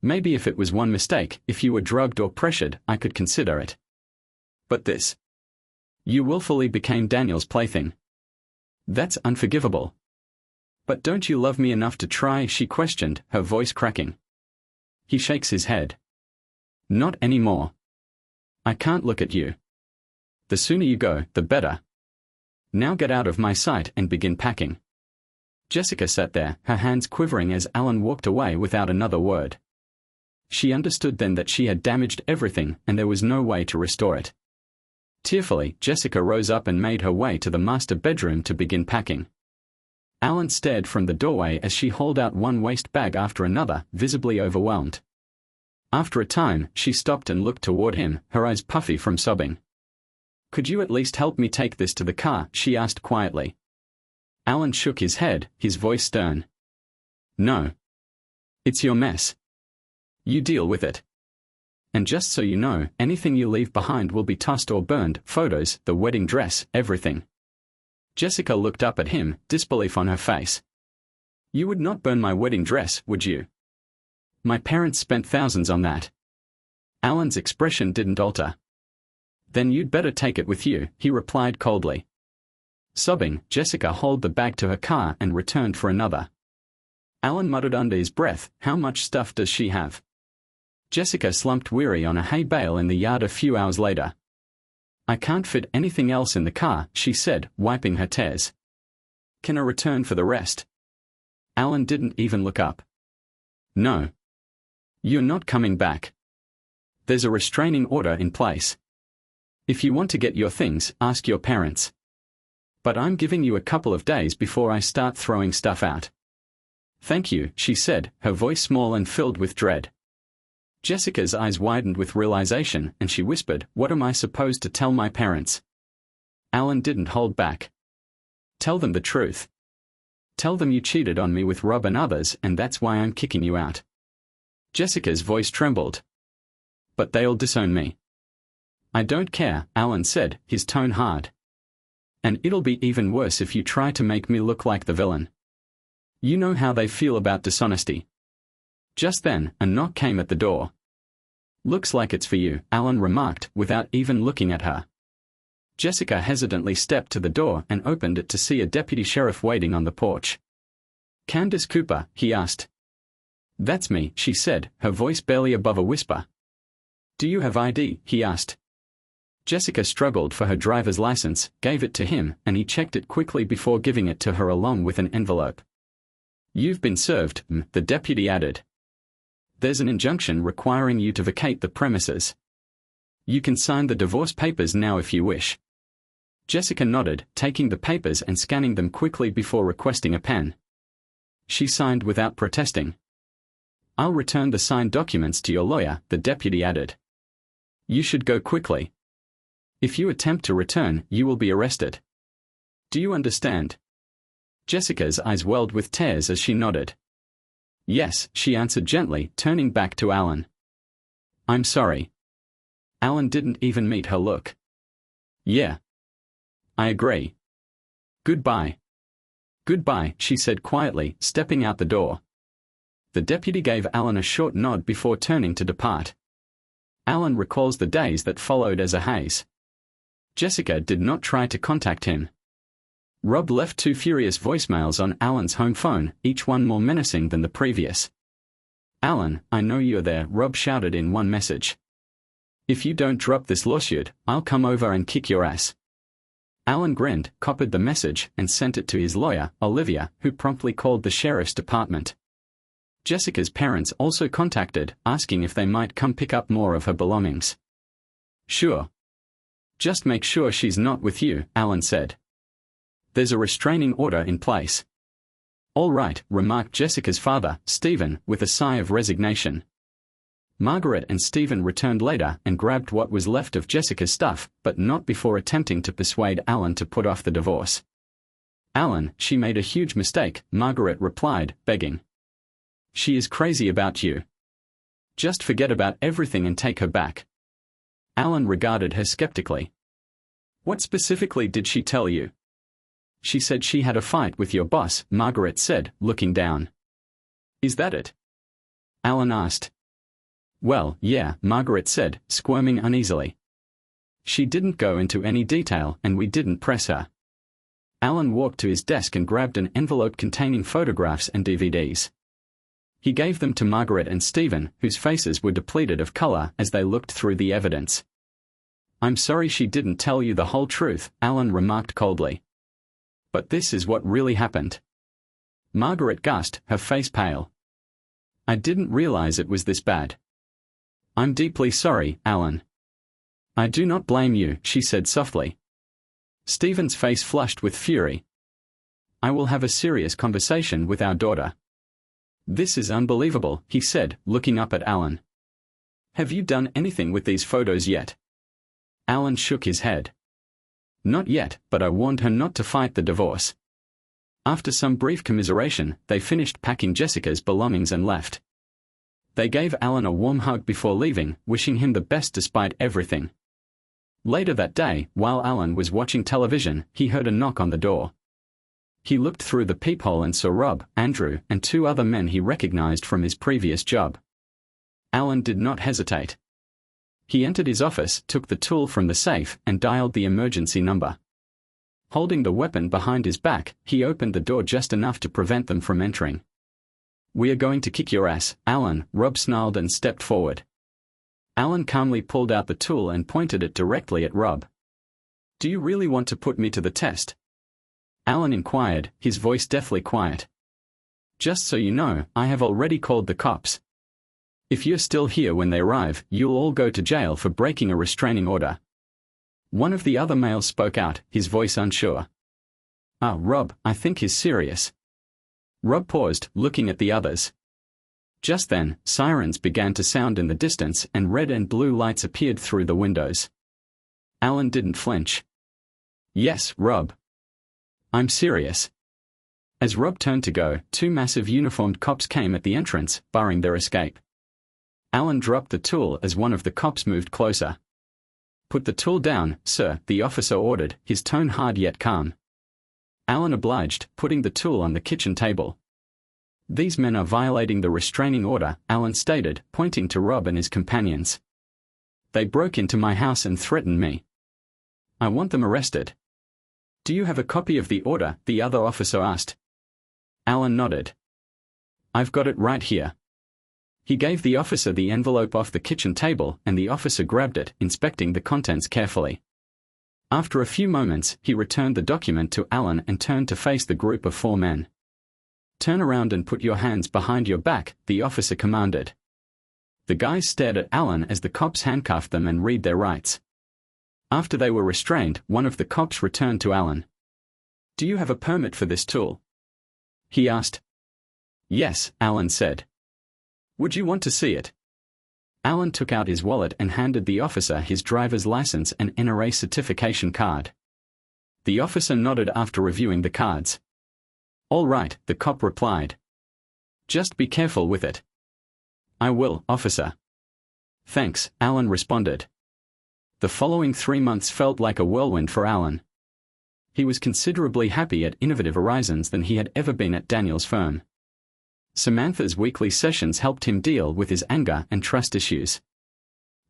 S1: Maybe if it was one mistake, if you were drugged or pressured, I could consider it. But this. You willfully became Daniel's plaything. That's unforgivable. But don't you love me enough to try? She questioned, her voice cracking. He shakes his head. Not anymore. I can't look at you. The sooner you go, the better. Now get out of my sight and begin packing. Jessica sat there, her hands quivering as Alan walked away without another word. She understood then that she had damaged everything and there was no way to restore it. Tearfully, Jessica rose up and made her way to the master bedroom to begin packing. Alan stared from the doorway as she hauled out one waste bag after another, visibly overwhelmed. After a time, she stopped and looked toward him, her eyes puffy from sobbing. "Could you at least help me take this to the car?" she asked quietly. Alan shook his head, his voice stern. "No. It's your mess. You deal with it. And just so you know, anything you leave behind will be tossed or burned, photos, the wedding dress, everything." Jessica looked up at him, disbelief on her face. "You would not burn my wedding dress, would you? My parents spent thousands on that." Alan's expression didn't alter. "Then you'd better take it with you," he replied coldly. Sobbing, Jessica hauled the bag to her car and returned for another. Alan muttered under his breath, "How much stuff does she have?" Jessica slumped weary on a hay bale in the yard a few hours later. "I can't fit anything else in the car," she said, wiping her tears. "Can I return for the rest?" Alan didn't even look up. "No. You're not coming back. There's a restraining order in place. If you want to get your things, ask your parents. But I'm giving you a couple of days before I start throwing stuff out." "Thank you," she said, her voice small and filled with dread. Jessica's eyes widened with realization, and she whispered, "What am I supposed to tell my parents?" Alan didn't hold back. "Tell them the truth. Tell them you cheated on me with Rob and others, and that's why I'm kicking you out." Jessica's voice trembled. "But they'll disown me." "I don't care," Alan said, his tone hard. "And it'll be even worse if you try to make me look like the villain. You know how they feel about dishonesty." Just then, a knock came at the door. "Looks like it's for you," Alan remarked, without even looking at her. Jessica hesitantly stepped to the door and opened it to see a deputy sheriff waiting on the porch. "Candace Cooper?" he asked. "That's me," she said, her voice barely above a whisper. "Do you have ID?" he asked. Jessica struggled for her driver's license, gave it to him, and he checked it quickly before giving it to her along with an envelope. "You've been served," the deputy added. "There's an injunction requiring you to vacate the premises. You can sign the divorce papers now if you wish." Jessica nodded, taking the papers and scanning them quickly before requesting a pen. She signed without protesting. "I'll return the signed documents to your lawyer," the deputy added. "You should go quickly. If you attempt to return, you will be arrested. Do you understand?" Jessica's eyes welled with tears as she nodded. "Yes," she answered gently, turning back to Alan. "I'm sorry." Alan didn't even meet her look. "Yeah. I agree. Goodbye." "Goodbye," she said quietly, stepping out the door. The deputy gave Alan a short nod before turning to depart. Alan recalls the days that followed as a haze. Jessica did not try to contact him. Rob left 2 furious voicemails on Alan's home phone, each one more menacing than the previous. "Alan, I know you're there," Rob shouted in one message. "If you don't drop this lawsuit, I'll come over and kick your ass." Alan grinned, copied the message, and sent it to his lawyer, Olivia, who promptly called the sheriff's department. Jessica's parents also contacted, asking if they might come pick up more of her belongings. "Sure. Just make sure she's not with you," Alan said. "There's a restraining order in place." "All right," remarked Jessica's father, Stephen, with a sigh of resignation. Margaret and Stephen returned later and grabbed what was left of Jessica's stuff, but not before attempting to persuade Alan to put off the divorce. "Alan, she made a huge mistake," Margaret replied, begging. "She is crazy about you. Just forget about everything and take her back." Alan regarded her skeptically. "What specifically did she tell you?" "She said she had a fight with your boss," Margaret said, looking down. "Is that it?" Alan asked. "Well, yeah," Margaret said, squirming uneasily. "She didn't go into any detail, and we didn't press her." Alan walked to his desk and grabbed an envelope containing photographs and DVDs. He gave them to Margaret and Stephen, whose faces were depleted of color as they looked through the evidence. "I'm sorry she didn't tell you the whole truth," Alan remarked coldly. "But this is what really happened. Margaret gasped, her face pale. I didn't realize it was this bad. I'm deeply sorry, Alan. I do not blame you, she said softly. Stephen's face flushed with fury. I will have a serious conversation with our daughter. This is unbelievable, he said, looking up at Alan. Have you done anything with these photos yet? Alan shook his head. Not yet, but I warned her not to fight the divorce. After some brief commiseration, they finished packing Jessica's belongings and left. They gave Alan a warm hug before leaving, wishing him the best despite everything. Later that day, while Alan was watching television, he heard a knock on the door. He looked through the peephole and saw Rob, Andrew, and two other men he recognized from his previous job. Alan did not hesitate. He entered his office, took the tool from the safe, and dialed the emergency number. Holding the weapon behind his back, he opened the door just enough to prevent them from entering. We are going to kick your ass, Alan, Rob snarled and stepped forward. Alan calmly pulled out the tool and pointed it directly at Rob. Do you really want to put me to the test? Alan inquired, his voice deathly quiet. Just so you know, I have already called the cops. If you're still here when they arrive, you'll all go to jail for breaking a restraining order. One of the other males spoke out, his voice unsure. Rob, I think he's serious. Rob paused, looking at the others. Just then, sirens began to sound in the distance and red and blue lights appeared through the windows. Alan didn't flinch. Yes, Rob. I'm serious. As Rob turned to go, two massive uniformed cops came at the entrance, barring their escape. Alan dropped the tool as one of the cops moved closer. Put the tool down, sir, the officer ordered, his tone hard yet calm. Alan obliged, putting the tool on the kitchen table. These men are violating the restraining order, Alan stated, pointing to Rob and his companions. They broke into my house and threatened me. I want them arrested. Do you have a copy of the order? The other officer asked. Alan nodded. I've got it right here. He gave the officer the envelope off the kitchen table, and the officer grabbed it, inspecting the contents carefully. After a few moments, he returned the document to Alan and turned to face the group of four men. Turn around and put your hands behind your back, the officer commanded. The guys stared at Alan as the cops handcuffed them and read their rights. After they were restrained, one of the cops returned to Alan. Do you have a permit for this tool? He asked. Yes, Alan said. Would you want to see it? Alan took out his wallet and handed the officer his driver's license and NRA certification card. The officer nodded after reviewing the cards. All right, the cop replied. Just be careful with it. I will, officer. Thanks, Alan responded. The following 3 months felt like a whirlwind for Alan. He was considerably happier at Innovative Horizons than he had ever been at Daniel's firm. Samantha's weekly sessions helped him deal with his anger and trust issues.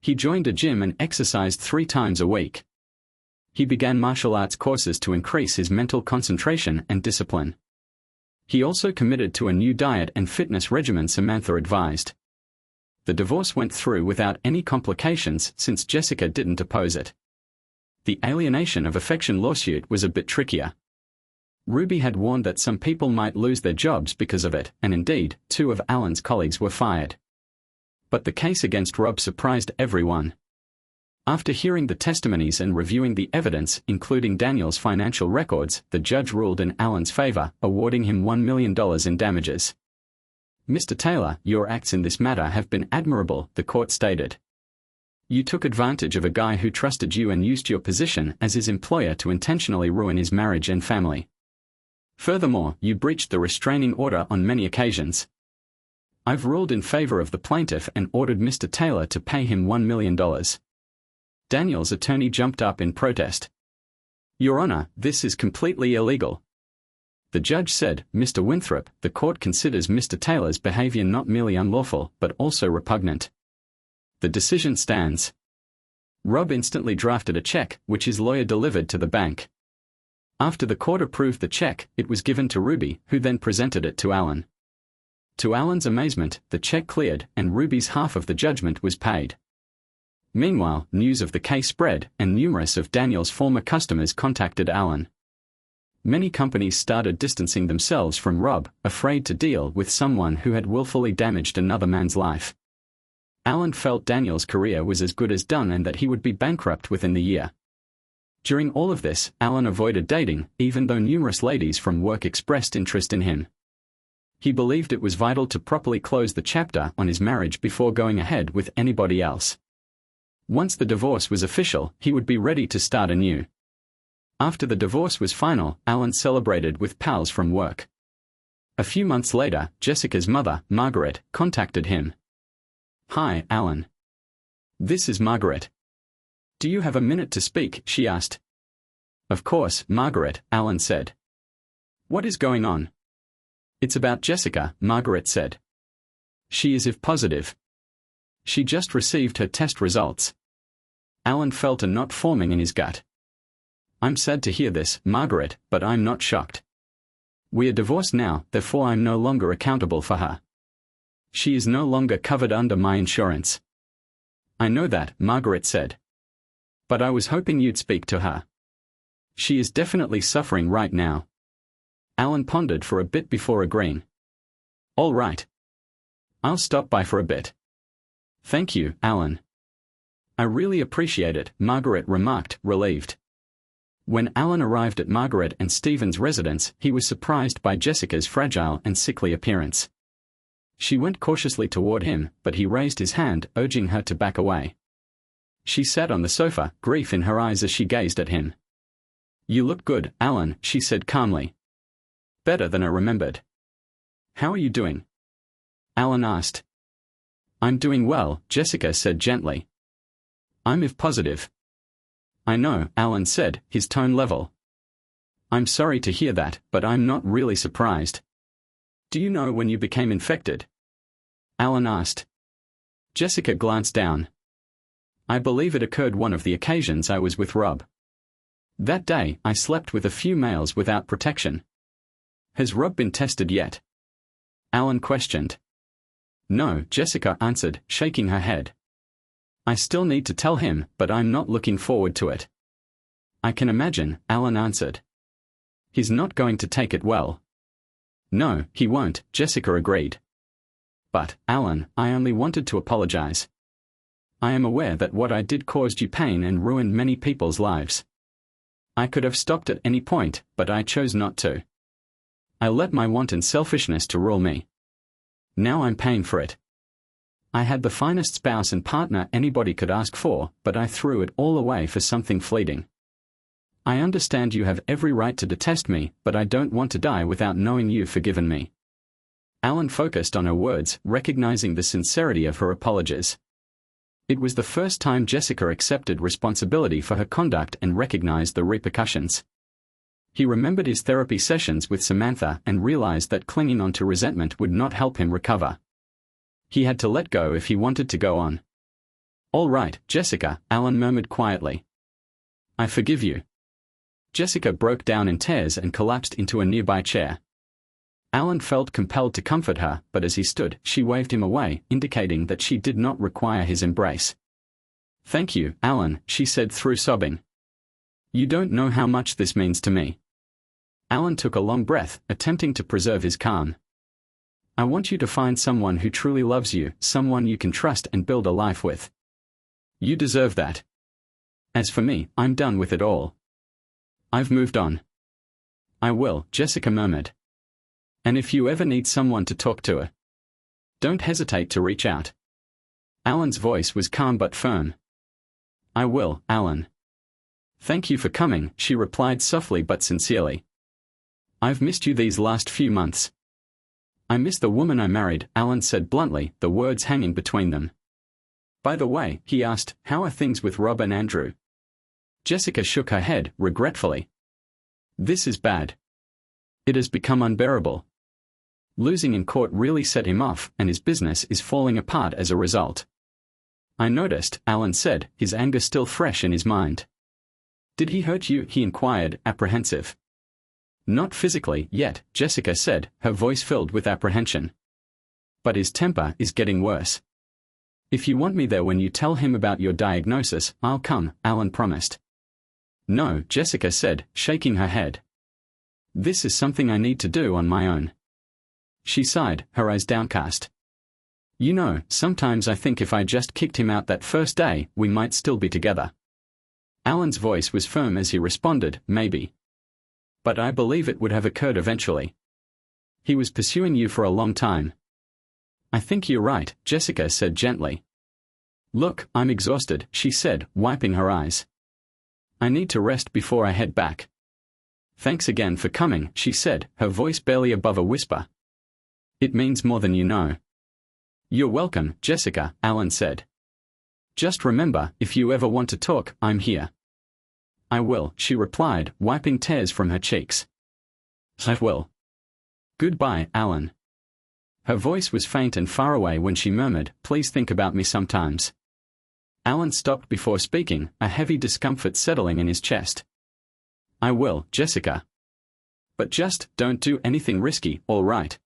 S1: He joined a gym and exercised 3 times a week. He began martial arts courses to increase his mental concentration and discipline. He also committed to a new diet and fitness regimen Samantha advised. The divorce went through without any complications since Jessica didn't oppose it. The alienation of affection lawsuit was a bit trickier. Ruby had warned that some people might lose their jobs because of it, and indeed, 2 of Alan's colleagues were fired. But the case against Rob surprised everyone. After hearing the testimonies and reviewing the evidence, including Daniel's financial records, the judge ruled in Alan's favor, awarding him $1 million in damages. Mr. Taylor, your acts in this matter have been admirable, the court stated. You took advantage of a guy who trusted you and used your position as his employer to intentionally ruin his marriage and family. Furthermore, you breached the restraining order on many occasions. I've ruled in favor of the plaintiff and ordered Mr. Taylor to pay him $1 million. Daniel's attorney jumped up in protest. Your Honor, this is completely illegal. The judge said, Mr. Winthrop, the court considers Mr. Taylor's behavior not merely unlawful, but also repugnant. The decision stands. Rob instantly drafted a check, which his lawyer delivered to the bank. After the court approved the check, it was given to Ruby, who then presented it to Alan. To Alan's amazement, the check cleared, and Ruby's half of the judgment was paid. Meanwhile, news of the case spread, and numerous of Daniel's former customers contacted Alan. Many companies started distancing themselves from Rob, afraid to deal with someone who had willfully damaged another man's life. Alan felt Daniel's career was as good as done and that he would be bankrupt within the year. During all of this, Alan avoided dating, even though numerous ladies from work expressed interest in him. He believed it was vital to properly close the chapter on his marriage before going ahead with anybody else. Once the divorce was official, he would be ready to start anew. After the divorce was final, Alan celebrated with pals from work. A few months later, Jessica's mother, Margaret, contacted him. "Hi, Alan. This is Margaret. Do you have a minute to speak?" she asked. "Of course, Margaret," Alan said. "What is going on?" "It's about Jessica," Margaret said. "She is if positive. She just received her test results." Alan felt a knot forming in his gut. "I'm sad to hear this, Margaret, but I'm not shocked. We are divorced now, therefore I'm no longer accountable for her. She is no longer covered under my insurance." "I know that," Margaret said. "But I was hoping you'd speak to her. She is definitely suffering right now." Alan pondered for a bit before agreeing. "All right. I'll stop by for a bit." "Thank you, Alan." "I really appreciate it," Margaret remarked, relieved. When Alan arrived at Margaret and Stephen's residence, he was surprised by Jessica's fragile and sickly appearance. She went cautiously toward him, but he raised his hand, urging her to back away. She sat on the sofa, grief in her eyes as she gazed at him. "You look good, Alan," she said calmly. "Better than I remembered." "How are you doing?" Alan asked. "I'm doing well," Jessica said gently. "I'm if positive." "I know," Alan said, his tone level. "I'm sorry to hear that, but I'm not really surprised. Do you know when you became infected?" Alan asked. Jessica glanced down. "I believe it occurred one of the occasions I was with Rob. That day, I slept with a few males without protection." "Has Rob been tested yet?" Alan questioned. "No," Jessica answered, shaking her head. "I still need to tell him, but I'm not looking forward to it." "I can imagine," Alan answered. "He's not going to take it well." "No, he won't," Jessica agreed. "But, Alan, I only wanted to apologize. I am aware that what I did caused you pain and ruined many people's lives. I could have stopped at any point, but I chose not to. I let my wanton selfishness to rule me. Now I'm paying for it. I had the finest spouse and partner anybody could ask for, but I threw it all away for something fleeting. I understand you have every right to detest me, but I don't want to die without knowing you've forgiven me." Alan focused on her words, recognizing the sincerity of her apologies. It was the first time Jessica accepted responsibility for her conduct and recognized the repercussions. He remembered his therapy sessions with Samantha and realized that clinging on to resentment would not help him recover. He had to let go if he wanted to go on. "All right, Jessica," Alan murmured quietly. "I forgive you." Jessica broke down in tears and collapsed into a nearby chair. Alan felt compelled to comfort her, but as he stood, she waved him away, indicating that she did not require his embrace. "Thank you, Alan," she said through sobbing. "You don't know how much this means to me." Alan took a long breath, attempting to preserve his calm. "I want you to find someone who truly loves you, someone you can trust and build a life with. You deserve that. As for me, I'm done with it all. I've moved on." "I will," Jessica murmured. "And if you ever need someone to talk to, don't hesitate to reach out." Alan's voice was calm but firm. "I will, Alan." "Thank you for coming," she replied softly but sincerely. "I've missed you these last few months." "I miss the woman I married," Alan said bluntly, the words hanging between them. "By the way," he asked, "how are things with Rob and Andrew?" Jessica shook her head, regretfully. "This is bad. It has become unbearable. Losing in court really set him off, and his business is falling apart as a result." "I noticed," Alan said, his anger still fresh in his mind. "Did he hurt you?" he inquired, apprehensive. "Not physically yet," Jessica said, her voice filled with apprehension. "But his temper is getting worse. If you want me there when you tell him about your diagnosis, I'll come," Alan promised. "No," Jessica said, shaking her head. This is something I need to do on my own. She sighed, her eyes downcast. You know, sometimes I think if I just kicked him out that first day, we might still be together. Alan's voice was firm as he responded, maybe. But I believe it would have occurred eventually. He was pursuing you for a long time. I think you're right, Jessica said gently. Look, I'm exhausted, she said, wiping her eyes. I need to rest before I head back. Thanks again for coming, she said, her voice barely above a whisper. It means more than you know. You're welcome, Jessica, Alan said. Just remember, if you ever want to talk, I'm here. I will, she replied, wiping tears from her cheeks. I will. Goodbye, Alan. Her voice was faint and far away when she murmured, please think about me sometimes. Alan stopped before speaking, a heavy discomfort settling in his chest. I will, Jessica. But just, don't do anything risky, all right?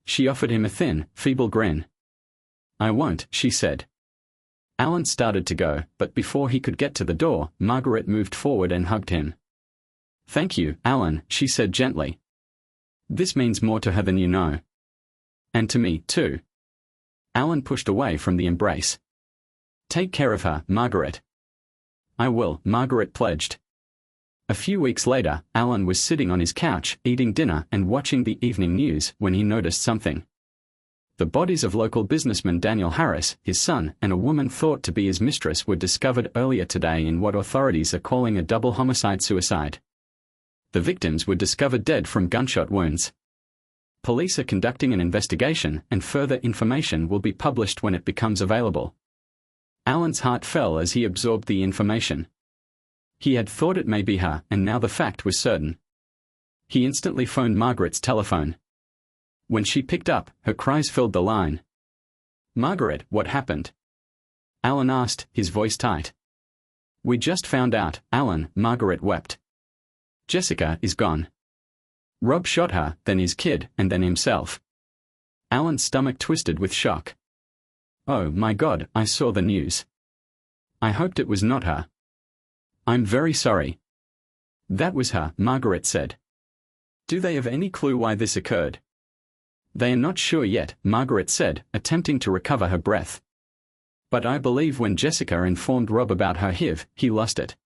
S1: She offered him a thin, feeble grin. I won't, she said. Alan started to go, but before he could get to the door, Margaret moved forward and hugged him. Thank you, Alan, she said gently. This means more to her than you know. And to me, too. Alan pushed away from the embrace. Take care of her, Margaret. I will, Margaret pledged. A few weeks later, Alan was sitting on his couch, eating dinner and watching the evening news when he noticed something. The bodies of local businessman Daniel Harris, his son, and a woman thought to be his mistress were discovered earlier today in what authorities are calling a double homicide-suicide. The victims were discovered dead from gunshot wounds. Police are conducting an investigation, and further information will be published when it becomes available. Alan's heart fell as he absorbed the information. He had thought it may be her, and now the fact was certain. He instantly phoned Margaret's telephone. When she picked up, her cries filled the line. Margaret, what happened? Alan asked, his voice tight. We just found out, Alan, Margaret wept. Jessica is gone. Rob shot her, then his kid, and then himself. Alan's stomach twisted with shock. Oh my God, I saw the news. I hoped it was not her. I'm very sorry. That was her, Margaret said. Do they have any clue why this occurred? They are not sure yet, Margaret said, attempting to recover her breath. But I believe when Jessica informed Rob about her HIV, he lost it.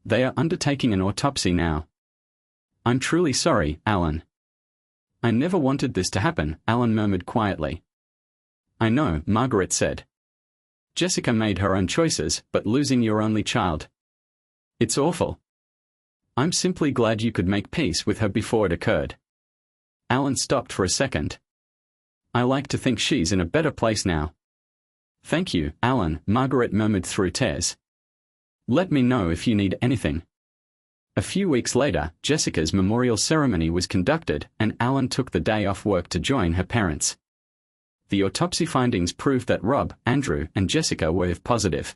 S1: They are undertaking an autopsy now. I'm truly sorry, Alan. I never wanted this to happen, Alan murmured quietly. I know, Margaret said. Jessica made her own choices, but losing your only child. It's awful. I'm simply glad you could make peace with her before it occurred. Alan stopped for a second. I like to think she's in a better place now. Thank you, Alan, Margaret murmured through tears. Let me know if you need anything. A few weeks later, Jessica's memorial ceremony was conducted, and Alan took the day off work to join her parents. The autopsy findings proved that Rob, Andrew, and Jessica were HIV positive.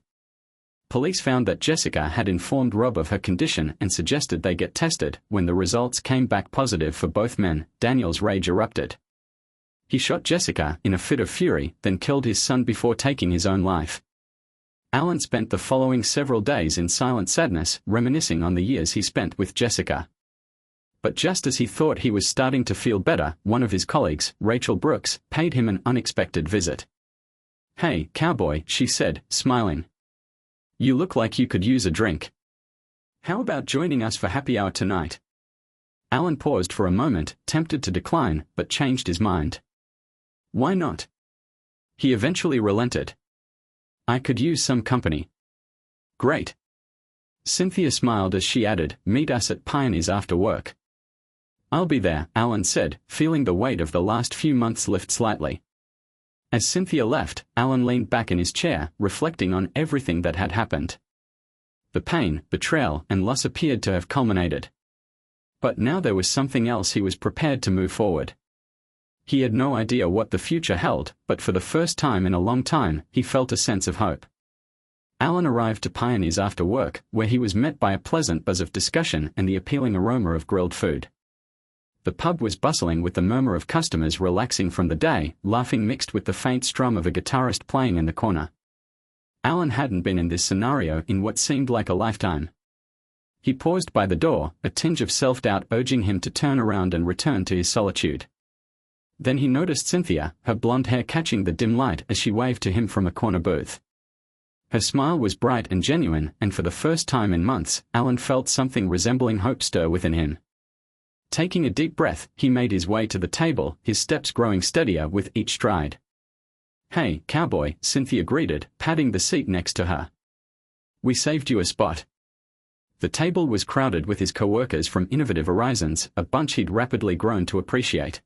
S1: Police found that Jessica had informed Rob of her condition and suggested they get tested. When the results came back positive for both men, Daniel's rage erupted. He shot Jessica in a fit of fury, then killed his son before taking his own life. Alan spent the following several days in silent sadness, reminiscing on the years he spent with Jessica. But just as he thought he was starting to feel better, one of his colleagues, Rachel Brooks, paid him an unexpected visit. Hey, cowboy, she said, smiling. You look like you could use a drink. How about joining us for happy hour tonight? Alan paused for a moment, tempted to decline, but changed his mind. Why not? He eventually relented. I could use some company. Great. Cynthia smiled as she added, meet us at Pioneers after work. I'll be there, Alan said, feeling the weight of the last few months lift slightly. As Cynthia left, Alan leaned back in his chair, reflecting on everything that had happened. The pain, betrayal, and loss appeared to have culminated. But now there was something else. He was prepared to move forward. He had no idea what the future held, but for the first time in a long time, he felt a sense of hope. Alan arrived to Pioneers after work, where he was met by a pleasant buzz of discussion and the appealing aroma of grilled food. The pub was bustling with the murmur of customers relaxing from the day, laughing mixed with the faint strum of a guitarist playing in the corner. Alan hadn't been in this scenario in what seemed like a lifetime. He paused by the door, a tinge of self-doubt urging him to turn around and return to his solitude. Then he noticed Cynthia, her blonde hair catching the dim light as she waved to him from a corner booth. Her smile was bright and genuine, and for the first time in months, Alan felt something resembling hope stir within him. Taking a deep breath, he made his way to the table, his steps growing steadier with each stride. "Hey, cowboy," Cynthia greeted, patting the seat next to her. "We saved you a spot." The table was crowded with his co-workers from Innovative Horizons, a bunch he'd rapidly grown to appreciate.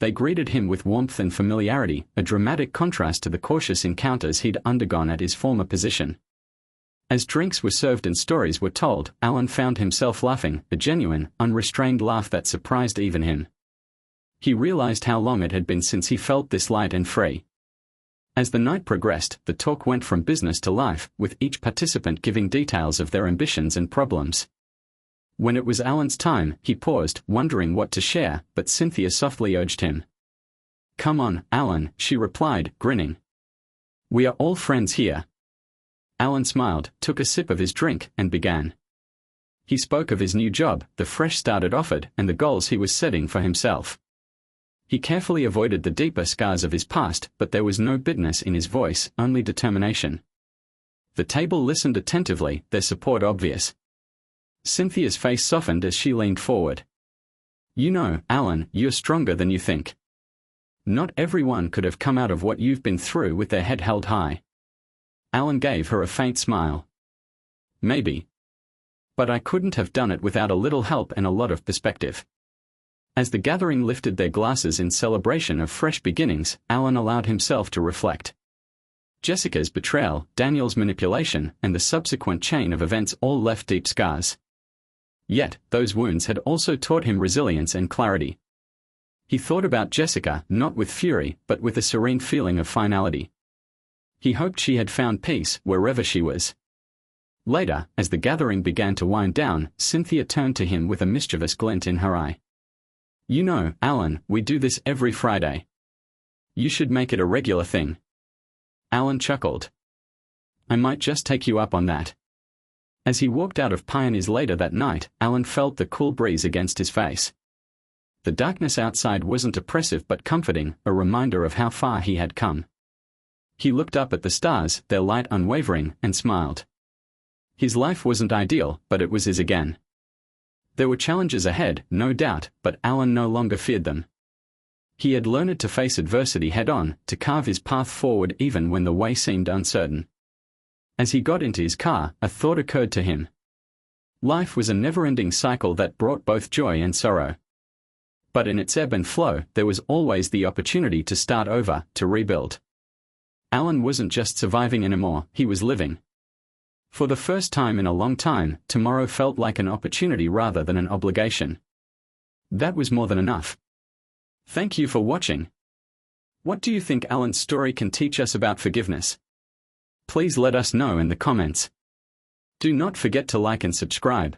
S1: They greeted him with warmth and familiarity, a dramatic contrast to the cautious encounters he'd undergone at his former position. As drinks were served and stories were told, Alan found himself laughing, a genuine, unrestrained laugh that surprised even him. He realized how long it had been since he felt this light and free. As the night progressed, the talk went from business to life, with each participant giving details of their ambitions and problems. When it was Alan's time, he paused, wondering what to share, but Cynthia softly urged him. "Come on, Alan," she replied, grinning. "We are all friends here." Alan smiled, took a sip of his drink, and began. He spoke of his new job, the fresh start it offered, and the goals he was setting for himself. He carefully avoided the deeper scars of his past, but there was no bitterness in his voice, only determination. The table listened attentively, their support obvious. Cynthia's face softened as she leaned forward. "You know, Alan, you're stronger than you think. Not everyone could have come out of what you've been through with their head held high." Alan gave her a faint smile. "Maybe. But I couldn't have done it without a little help and a lot of perspective." As the gathering lifted their glasses in celebration of fresh beginnings, Alan allowed himself to reflect. Jessica's betrayal, Daniel's manipulation, and the subsequent chain of events all left deep scars. Yet, those wounds had also taught him resilience and clarity. He thought about Jessica, not with fury, but with a serene feeling of finality. He hoped she had found peace, wherever she was. Later, as the gathering began to wind down, Cynthia turned to him with a mischievous glint in her eye. "You know, Alan, we do this every Friday. You should make it a regular thing." Alan chuckled. "I might just take you up on that." As he walked out of Pioneers later that night, Alan felt the cool breeze against his face. The darkness outside wasn't oppressive but comforting, a reminder of how far he had come. He looked up at the stars, their light unwavering, and smiled. His life wasn't ideal, but it was his again. There were challenges ahead, no doubt, but Alan no longer feared them. He had learned to face adversity head-on, to carve his path forward even when the way seemed uncertain. As he got into his car, a thought occurred to him. Life was a never-ending cycle that brought both joy and sorrow. But in its ebb and flow, there was always the opportunity to start over, to rebuild. Alan wasn't just surviving anymore, he was living. For the first time in a long time, tomorrow felt like an opportunity rather than an obligation. That was more than enough. Thank you for watching. What do you think Alan's story can teach us about forgiveness? Please let us know in the comments. Do not forget to like and subscribe.